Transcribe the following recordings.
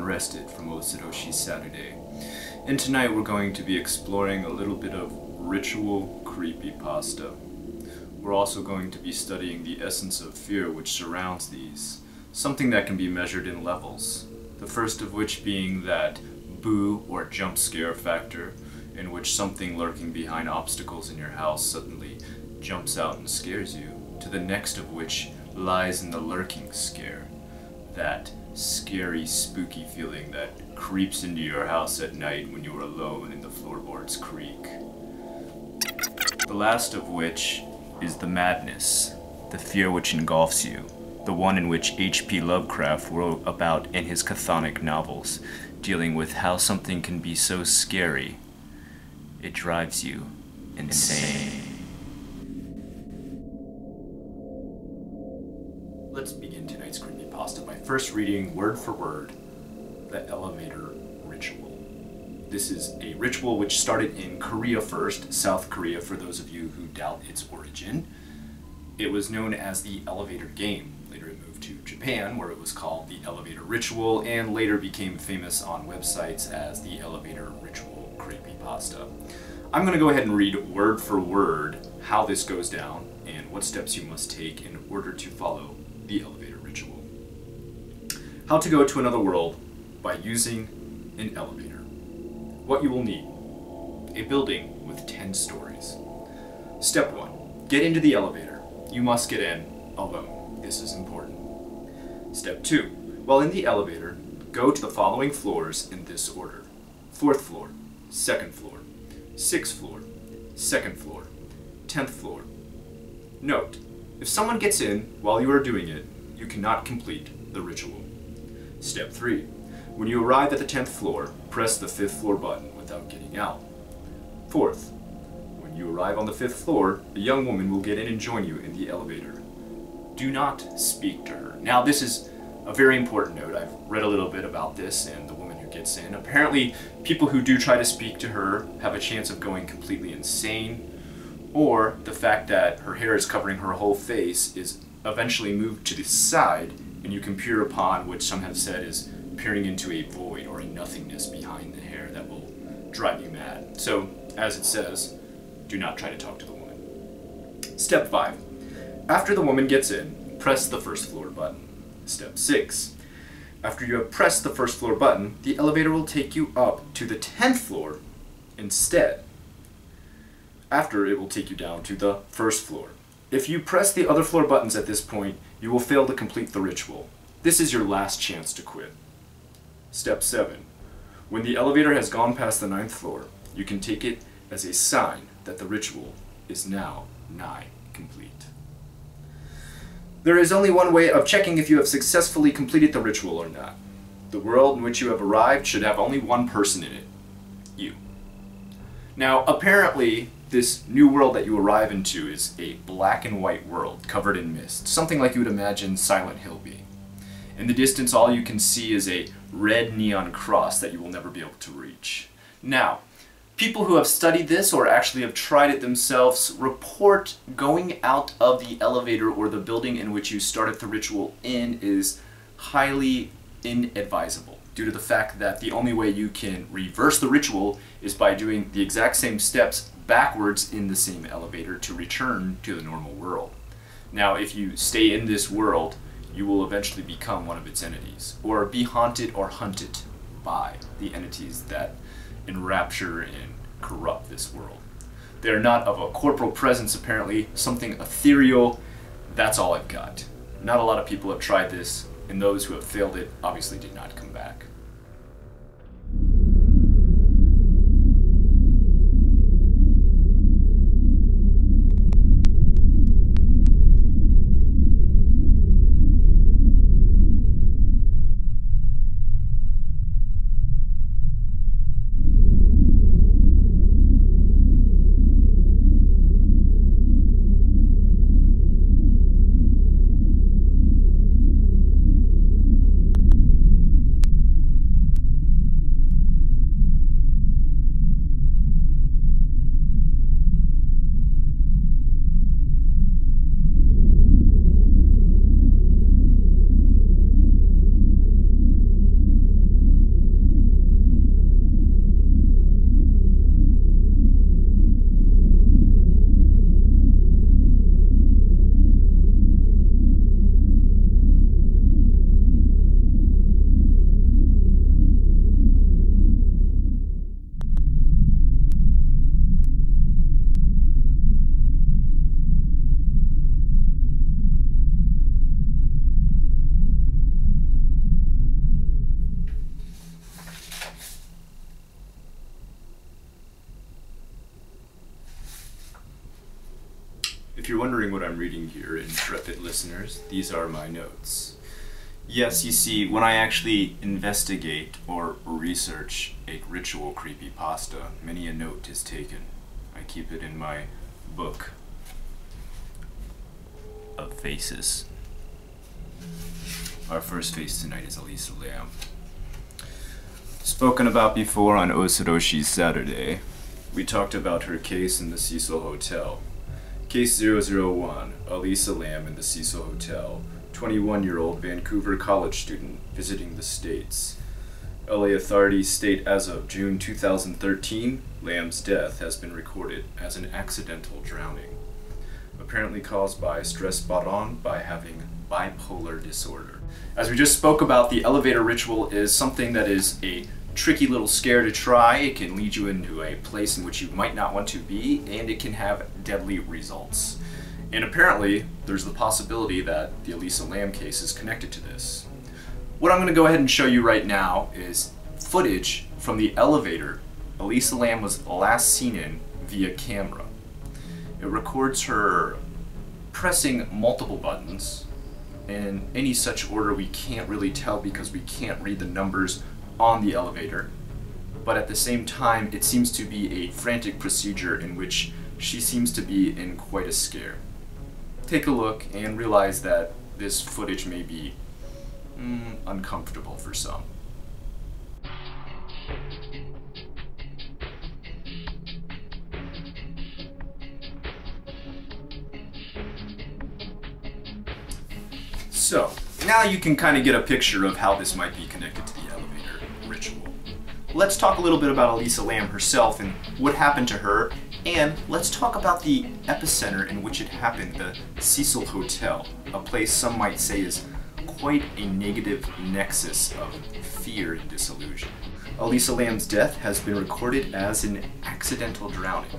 Unrested from Osoroshii Saturday, and tonight we're going to be exploring a little bit of ritual creepypasta. We're also going to be studying the essence of fear which surrounds these, something that can be measured in levels, the first of which being that boo or jump scare factor, in which something lurking behind obstacles in your house suddenly jumps out and scares you, to the next of which lies in the lurking scare, that scary, spooky feeling that creeps into your house at night when you are alone and the floorboards creak. The last of which is the madness, the fear which engulfs you, the one in which H.P. Lovecraft wrote about in his chthonic novels, dealing with how something can be so scary, it drives you insane. Let's begin tonight's creepypasta by first reading word for word the elevator ritual. This is a ritual which started in Korea first, South Korea for those of you who doubt its origin. It was known as the elevator game. Later it moved to Japan where it was called the elevator ritual and later became famous on websites as the elevator ritual creepypasta. I'm going to go ahead and read word for word how this goes down and what steps you must take in order to follow the elevator ritual. How to go to another world by using an elevator. What you will need: a building with 10 stories. Step 1. Get into the elevator. You must get in alone. This is important. Step 2. While in the elevator, go to the following floors in this order: 4th floor, 2nd floor, 6th floor, 2nd floor, 10th floor. Note: if someone gets in while you are doing it, you cannot complete the ritual. Step 3. When you arrive at the 10th floor, press the 5th floor button without getting out. 4th. When you arrive on the 5th floor, a young woman will get in and join you in the elevator. Do not speak to her. Now this is a very important note. I've read a little bit about this and the woman who gets in. Apparently, people who do try to speak to her have a chance of going completely insane, or the fact that her hair is covering her whole face is eventually moved to the side and you can peer upon what some have said is peering into a void or a nothingness behind the hair that will drive you mad. So, as it says, do not try to talk to the woman. Step 5. After the woman gets in, press the 1st floor button. Step 6. After you have pressed the 1st floor button, the elevator will take you up to the 10th floor instead. After, it will take you down to the 1st floor. If you press the other floor buttons at this point, you will fail to complete the ritual. This is your last chance to quit. Step 7. When the elevator has gone past the 9th floor, you can take it as a sign that the ritual is now nigh complete. There is only one way of checking if you have successfully completed the ritual or not. The world in which you have arrived should have only one person in it: you. Now, apparently, this new world that you arrive into is a black and white world covered in mist, something like you would imagine Silent Hill being. In the distance, all you can see is a red neon cross that you will never be able to reach. Now, people who have studied this or actually have tried it themselves report going out of the elevator or the building in which you started the ritual in is highly inadvisable, due to the fact that the only way you can reverse the ritual is by doing the exact same steps backwards in the same elevator to return to the normal world. Now, if you stay in this world, you will eventually become one of its entities, or be haunted or hunted by the entities that enrapture and corrupt this world. They are not of a corporal presence, apparently, something ethereal. That's all I've got. Not a lot of people have tried this, and those who have failed it obviously did not come back. If you're wondering what I'm reading here, intrepid listeners, these are my notes. Yes, you see, when I actually investigate or research a ritual creepypasta, many a note is taken. I keep it in my book of faces. Our first face tonight is Alisa Lam. Spoken about before on Osoroshii Saturday, we talked about her case in the Cecil Hotel. Case 001, Alisa Lam in the Cecil Hotel, 21-year-old Vancouver college student visiting the States. LA authorities state as of June 2013, Lam's death has been recorded as an accidental drowning, apparently caused by stress brought on by having bipolar disorder. As we just spoke about, the elevator ritual is something that is a tricky little scare to try. It can lead you into a place in which you might not want to be, and it can have deadly results. And apparently, there's the possibility that the Alisa Lam case is connected to this. What I'm going to go ahead and show you right now is footage from the elevator Alisa Lam was last seen in via camera. It records her pressing multiple buttons. In any such order we can't really tell because we can't read the numbers on the elevator, but at the same time it seems to be a frantic procedure in which she seems to be in quite a scare. Take a look and realize that this footage may be uncomfortable for some. So, now you can kind of get a picture of how this might be connected to the elevator ritual. Let's talk a little bit about Alisa Lam herself and what happened to her, and let's talk about the epicenter in which it happened, the Cecil Hotel, a place some might say is quite a negative nexus of fear and disillusion. Alisa Lam's death has been recorded as an accidental drowning.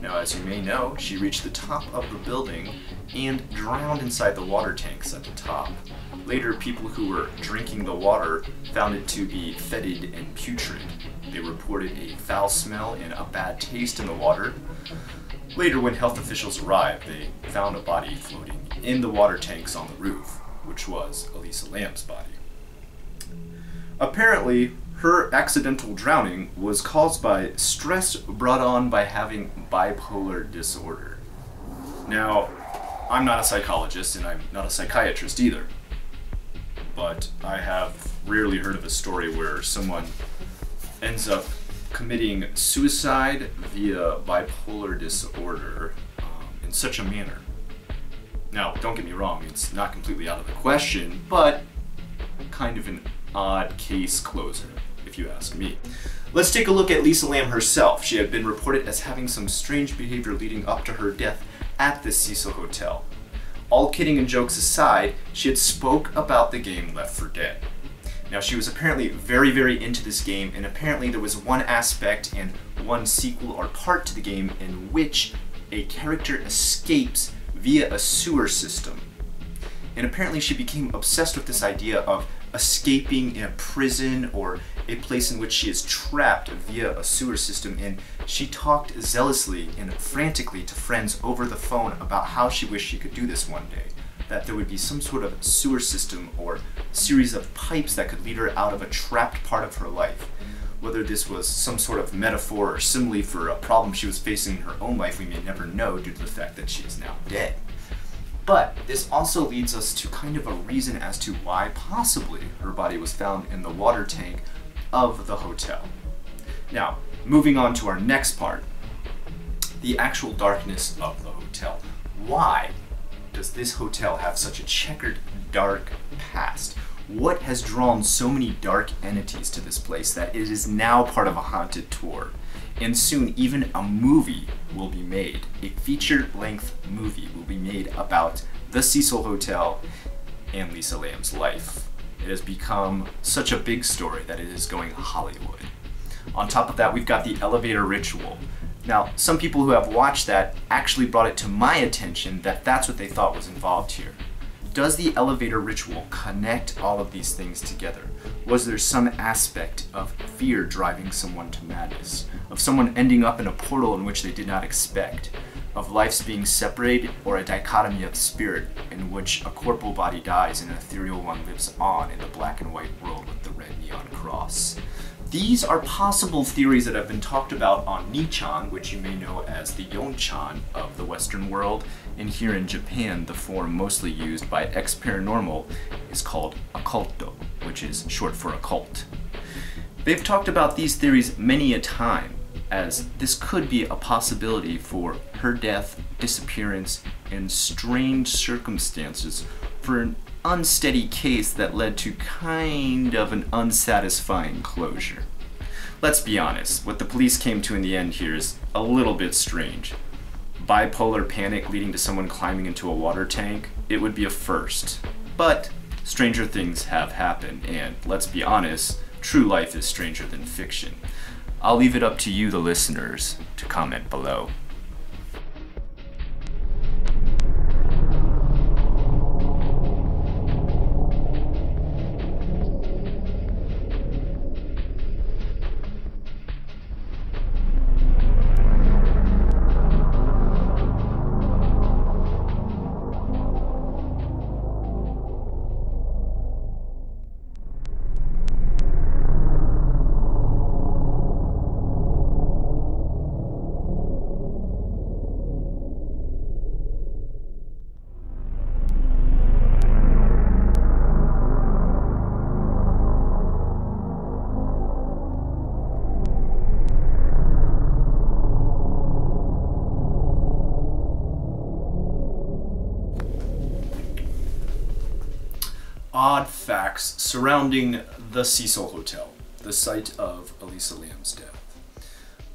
Now, as you may know, she reached the top of the building and drowned inside the water tanks at the top. Later, people who were drinking the water found it to be fetid and putrid. They reported a foul smell and a bad taste in the water. Later, when health officials arrived, they found a body floating in the water tanks on the roof, which was Alisa Lam's body. Apparently, her accidental drowning was caused by stress brought on by having bipolar disorder. Now, I'm not a psychologist and I'm not a psychiatrist either, but I have rarely heard of a story where someone ends up committing suicide via bipolar disorder in such a manner. Now, don't get me wrong, it's not completely out of the question, but kind of an odd case closer, if you ask me. Let's take a look at Alisa Lam herself. She had been reported as having some strange behavior leading up to her death at the Cecil Hotel. All kidding and jokes aside, she had spoke about the game Left 4 Dead. Now, she was apparently very into this game, and apparently there was one aspect and one sequel or part to the game in which a character escapes via a sewer system. And apparently she became obsessed with this idea of escaping in a prison or a place in which she is trapped via a sewer system, and she talked zealously and frantically to friends over the phone about how she wished she could do this one day, that there would be some sort of sewer system or series of pipes that could lead her out of a trapped part of her life. Whether this was some sort of metaphor or simile for a problem she was facing in her own life, we may never know due to the fact that she is now dead. But this also leads us to kind of a reason as to why possibly her body was found in the water tank of the hotel. Now, moving on to our next part, the actual darkness of the hotel. Why does this hotel have such a checkered, dark past? What has drawn so many dark entities to this place that it is now part of a haunted tour? And soon even a movie will be made. A feature-length movie will be made about the Cecil Hotel and Alisa Lam's life. It has become such a big story that it is going Hollywood. On top of that, we've got the elevator ritual. Now, some people who have watched that actually brought it to my attention that that's what they thought was involved here. Does the elevator ritual connect all of these things together? Was there some aspect of fear driving someone to madness? Of someone ending up in a portal in which they did not expect? of lives being separated, or a dichotomy of spirit in which a corporal body dies and an ethereal one lives on in the black and white world with the red neon cross. These are possible theories that have been talked about on Nichan, which you may know as the Yonchan of the Western world, and here in Japan the form mostly used by ex-paranormal is called occulto, which is short for occult. They've talked about these theories many a time, as this could be a possibility for her death, disappearance, and strange circumstances for an unsteady case that led to kind of an unsatisfying closure. Let's be honest, what the police came to in the end here is a little bit strange. Bipolar panic leading to someone climbing into a water tank, it would be a first. But stranger things have happened, and let's be honest, true life is stranger than fiction. I'll leave it up to you, the listeners, to comment below. Odd facts surrounding the Cecil Hotel, the site of Alisa Lam's death.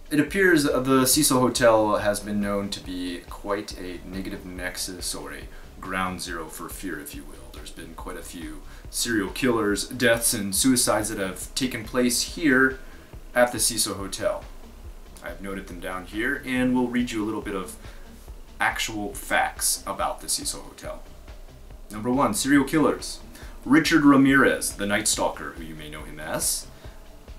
It appears the Cecil Hotel has been known to be quite a negative nexus, or a ground zero for fear, if you will. There's been quite a few serial killers, deaths, and suicides that have taken place here at the Cecil Hotel. I've noted them down here, and we'll read you a little bit of actual facts about the Cecil Hotel. Number 1, serial killers. Richard Ramirez, the Night Stalker, who you may know him as,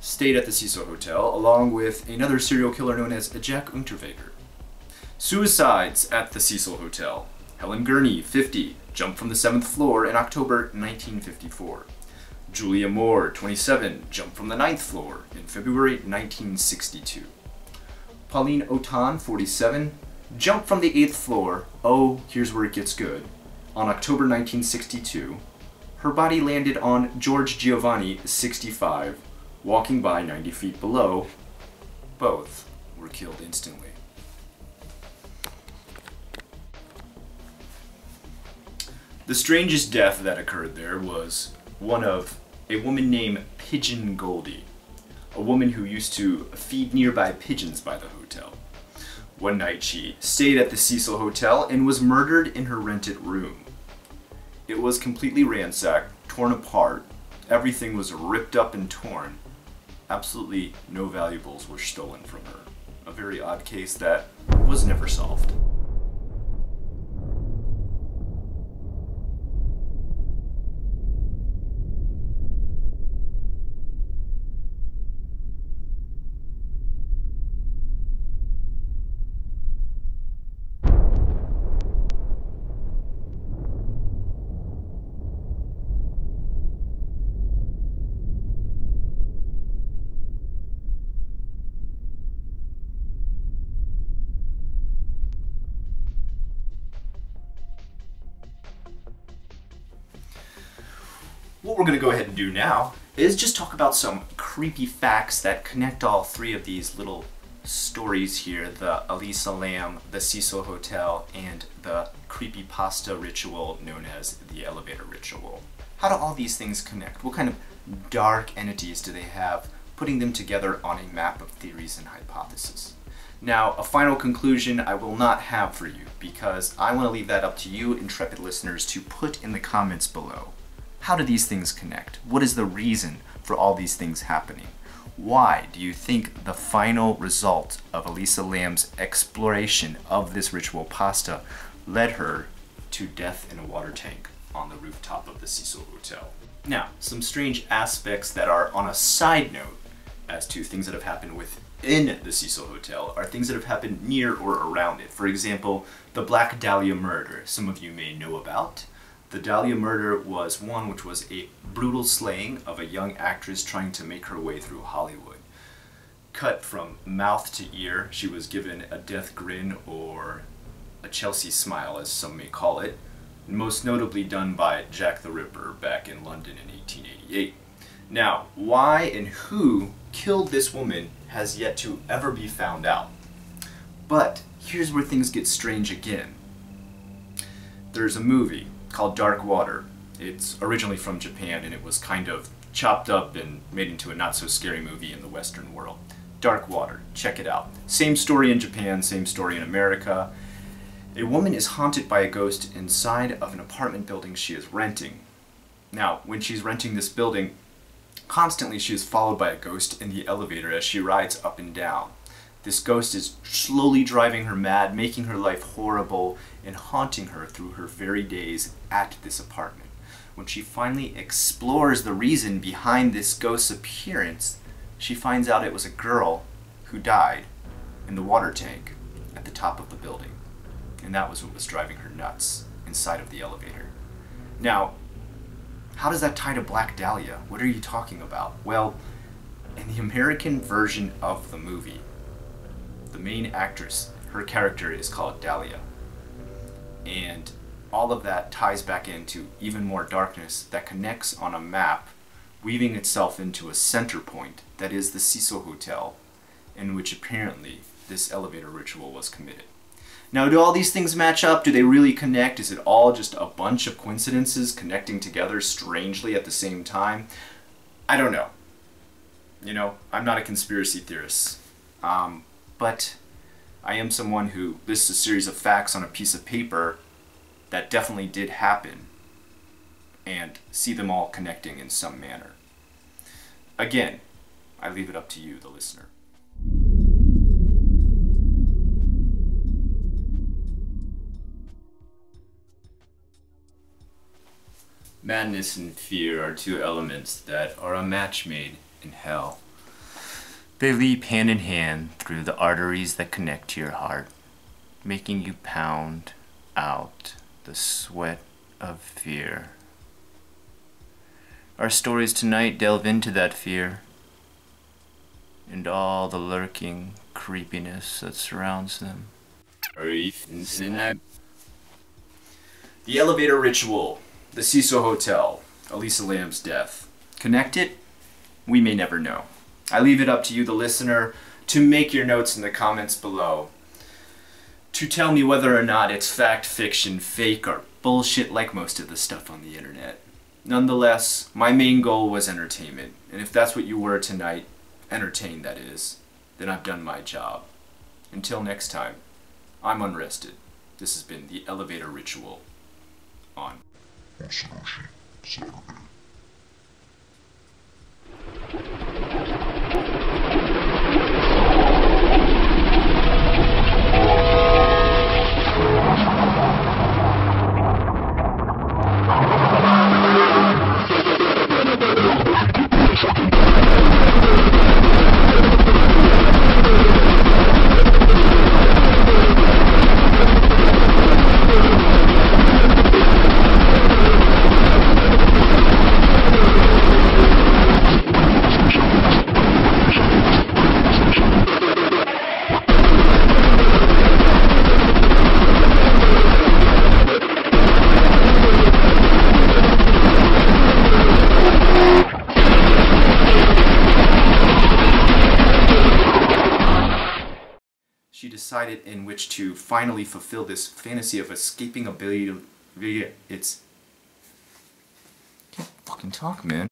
stayed at the Cecil Hotel, along with another serial killer known as Jack Unterweger. Suicides at the Cecil Hotel. Helen Gurney, 50, jumped from the 7th floor in October 1954. Julia Moore, 27, jumped from the 9th floor in February 1962. Pauline Otan, 47, jumped from the 8th floor, oh, here's where it gets good, on October 1962. Her body landed on George Giovanni, 65, walking by 90 feet below. Both were killed instantly. The strangest death that occurred there was one of a woman named Pigeon Goldie, a woman who used to feed nearby pigeons by the hotel. One night she stayed at the Cecil Hotel and was murdered in her rented room. It was completely ransacked, torn apart, everything was ripped up and torn. Absolutely no valuables were stolen from her. A very odd case that was never solved. What we're going to go ahead and do now is just talk about some creepy facts that connect all three of these little stories here, the Alisa Lam, the Cecil Hotel, and the creepypasta ritual known as the elevator ritual. How do all these things connect? What kind of dark entities do they have, putting them together on a map of theories and hypotheses? Now, a final conclusion I will not have for you, because I want to leave that up to you, intrepid listeners, to put in the comments below. How do these things connect? What is the reason for all these things happening? Why do you think the final result of Alisa Lam's exploration of this ritual pasta led her to death in a water tank on the rooftop of the Cecil Hotel? Now, some strange aspects that are on a side note as to things that have happened with in the Cecil Hotel are things that have happened near or around it. For example, the Black Dahlia murder, some of you may know about. The Dahlia murder was one which was a brutal slaying of a young actress trying to make her way through Hollywood. Cut from mouth to ear, she was given a death grin or a Chelsea smile, as some may call it, most notably done by Jack the Ripper back in London in 1888. Now, why and who killed this woman has yet to ever be found out. But here's where things get strange again. There's a movie called Dark Water. It's originally from Japan, and it was kind of chopped up and made into a not-so-scary movie in the Western world. Dark Water, check it out. Same story in Japan, same story in America. A woman is haunted by a ghost inside of an apartment building she is renting. Now, when she's renting this building, constantly she is followed by a ghost in the elevator as she rides up and down. This ghost is slowly driving her mad, making her life horrible, and haunting her through her very days at this apartment. When she finally explores the reason behind this ghost's appearance, she finds out it was a girl who died in the water tank at the top of the building. And that was what was driving her nuts inside of the elevator. Now, how does that tie to Black Dahlia? What are you talking about? Well, in the American version of the movie, the main actress, her character is called Dahlia. And all of that ties back into even more darkness that connects on a map, weaving itself into a center point that is the Cecil Hotel, in which apparently this elevator ritual was committed. Now, do all these things match up? Do they really connect? Is it all just a bunch of coincidences connecting together strangely at the same time? I don't know. You know, I'm not a conspiracy theorist. But I am someone who lists a series of facts on a piece of paper that definitely did happen and see them all connecting in some manner. Again, I leave it up to you, the listener. Madness and fear are two elements that are a match made in hell. They leap hand in hand through the arteries that connect to your heart, making you pound out the sweat of fear. Our stories tonight delve into that fear and all the lurking creepiness that surrounds them. The elevator ritual, the Cecil Hotel, Alisa Lam's death. Connected? We may never know. I leave it up to you, the listener, to make your notes in the comments below, to tell me whether or not it's fact, fiction, fake, or bullshit like most of the stuff on the internet. Nonetheless, my main goal was entertainment, and if that's what you were tonight, entertained that is, then I've done my job. Until next time, I'm Unrested. This has been the Elevator Ritual on Osoroshii Saturday. She decided in which to finally fulfill this fantasy of escaping a billion. Can't fucking talk, man.